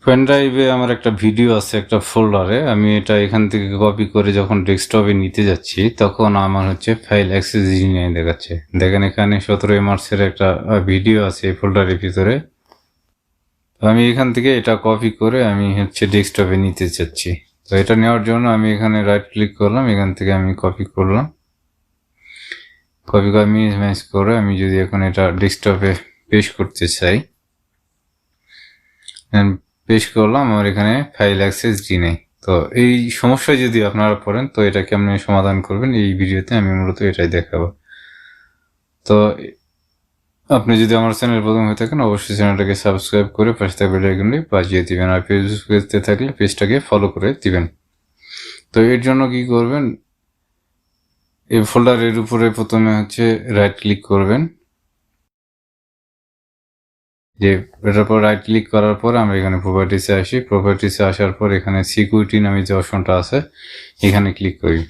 Pen ড্রাইভে আমার একটা ভিডিও আছে একটা ফোল্ডারে, আমি এটা এখান থেকে কপি করে যখন ডেস্কটপে নিতে যাচ্ছি তখন আমার হচ্ছে ফাইল অ্যাক্সেস নিয়ে দেখাচ্ছে। দেখেন এখানে 17 মার্চের একটা ভিডিও আছে এই ফোল্ডারের ভিতরে। আমি এখান থেকে এটা কপি করে আমি হচ্ছে ডেস্কটপে নিতে চাচ্ছি। তো এটা নেওয়ার জন্য আমি এখানে রাইট ক্লিক করলাম, এখান থেকে আমি কপি করলাম, কপি করে মিনিমাইজ করে আমি যদি এখন এটা ডেস্কটপে পেস্ট করতে চাই, পেস্ট করলাম, আমার এখানে ফাইল অ্যাক্সেস নেই। তো এই সমস্যা যদি আপনারা পড়েন তো এটা কেমন সমাধান করবেন এই ভিডিওতে আমি মূলত এটাই দেখাবো। তো আপনি যদি আমার চ্যানেল প্রথম হয়ে থাকেন অবশ্যই চ্যানেলটাকে সাবস্ক্রাইব করে পাশে থাকা বেল আইকনটি বাজিয়ে দিবেন, আর পেজে থাকলে পেজটাকে ফলো করে দিবেন। তো এর জন্য কি করবেন, এই ফোল্ডারের উপরে প্রথমে হচ্ছে রাইট ক্লিক করবেন, যে এটার পর রাইট ক্লিক করার পর আমরা এখানে প্রপার্টিসে আসি, প্রপার্টিসে আসার পর এখানে সিকিউরিটি নামে যে অপশনটা আছে এখানে ক্লিক করি।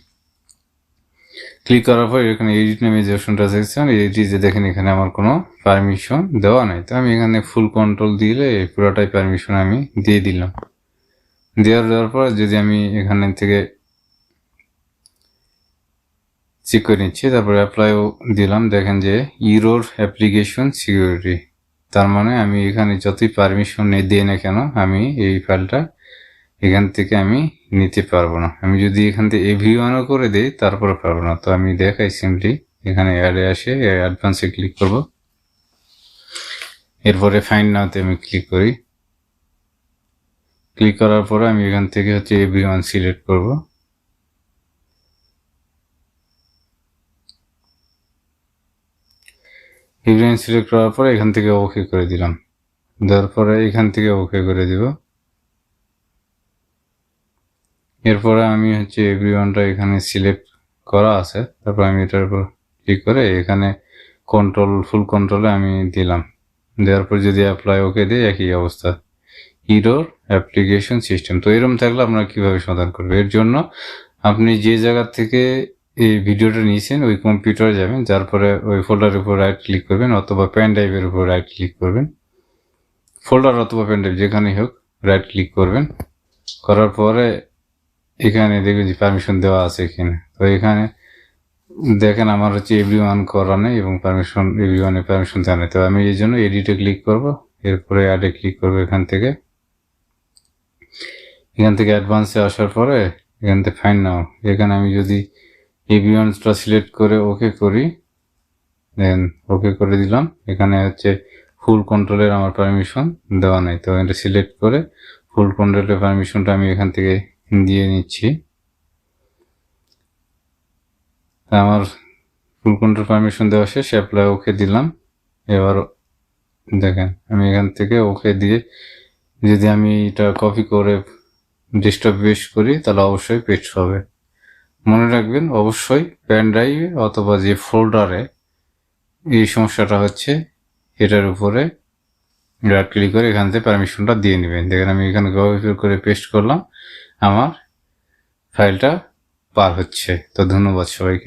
ক্লিক করার পর এখানে এডিট নামে যে অপশনটা দেখছেন, এডিটে দেখেন এখানে আমার কোনো পারমিশন দেওয়া নাই। তো আমি এখানে ফুল কন্ট্রোল দিলে এই পুরোটাই পারমিশন আমি দিয়ে দিলাম। দেওয়ার পর যদি আমি এখানে থেকে চেক করে নিচ্ছি, তারপরে অ্যাপ্লাইও দিলাম, দেখেন যে ইরোর অ্যাপ্লিকেশন সিকিউরিটি, তার মানে আমি এখানে যতই পারমিশন দিই না কেন আমি এই ফাইলটা এখান থেকে আমি নিতে পারবো না। আমি যদি এখান থেকে এভরিওয়ানও করে দিই তারপরে পারবো না। তো আমি দেখাই সিম্পলি এখানে অ্যাডে আসে অ্যাডভান্সে ক্লিক করব, এরপরে ফাইন্ড নাওতে আমি ক্লিক করি। ক্লিক করার পরে আমি এখান থেকে হচ্ছে এভরিওয়ান সিলেক্ট করব। এভরিওয়ান সিলেক্ট করার পরে এখান থেকে ওকে করে দিলাম, দেওয়ার পরে এখান থেকে ওকে করে দিব। এরপরে আমি হচ্ছে এভরিওয়ানটা এখানে সিলেক্ট করা আছে, তারপর আমি এটার উপর ক্লিক করে এখানে ফুল কন্ট্রোলে আমি দিলাম। দেওয়ার পর যদি অ্যাপ্লাই ওকে দিই একই অবস্থা, ইরোর অ্যাপ্লিকেশন সিস্টেম। তো এরকম থাকলে আপনারা কীভাবে সমাধান করবেন, এর জন্য আপনি যে জায়গা থেকে এই ভিডিওটা নিয়েছেন ওই কম্পিউটারে যাবেন, তারপরে ওই ফোল্ডারের উপর রাইট ক্লিক করবেন অথবা পেন ড্রাইভের উপর রাইট ক্লিক করবেন, ফোল্ডার অথবা পেন ড্রাইভ যেখানেই হোক রাইট ক্লিক করবেন। করার পরে এখানে দেখবেন যে পারমিশন দেওয়া আছে এখানে। তো এখানে দেখেন আমার হচ্ছে এভরিওয়ান করা নেই এবং এভরিওয়ানের পারমিশন দেওয়া নেই। তো আমি এই জন্য এডিটে ক্লিক করব, এরপরে অ্যাডে ক্লিক করবো। এখান থেকে অ্যাডভান্সে আসার পরে এখান থেকে ফাইন্ড নাও, এখানে আমি যদি এভরিওয়ানটা সিলেক্ট করে ওকে করি, দেন ওকে করে দিলাম। এখানে হচ্ছে ফুল কন্ট্রোলের আমার পারমিশন দেওয়া নেই, তো এটা সিলেক্ট করে ফুল কন্ট্রোলের পারমিশনটা আমি এখান থেকে দিয়ে নিচ্ছি। আমার ফুল কন্ট্রোল পারমিশন দেওয়া শেষ, অ্যাপ্লাই ওকে দিলাম। এবার দেখেন আমি এখান থেকে ওকে দিয়ে যদি আমি এটা কপি করে ডেস্কটপ পেস্ট করি তাহলে অবশ্যই পেস্ট হবে। মনে রাখবেন অবশ্যই পেন ড্রাইভে অথবা যে ফোল্ডারে এই সমস্যাটা হচ্ছে এটার উপরে রাইট ক্লিক করে এখান থেকে পারমিশনটা দিয়ে নেবেন। দেখেন আমি এখানে কপি করে পেস্ট করলাম, আমার ফাইলটা পার হচ্ছে। তো ধন্যবাদ সবাইকে।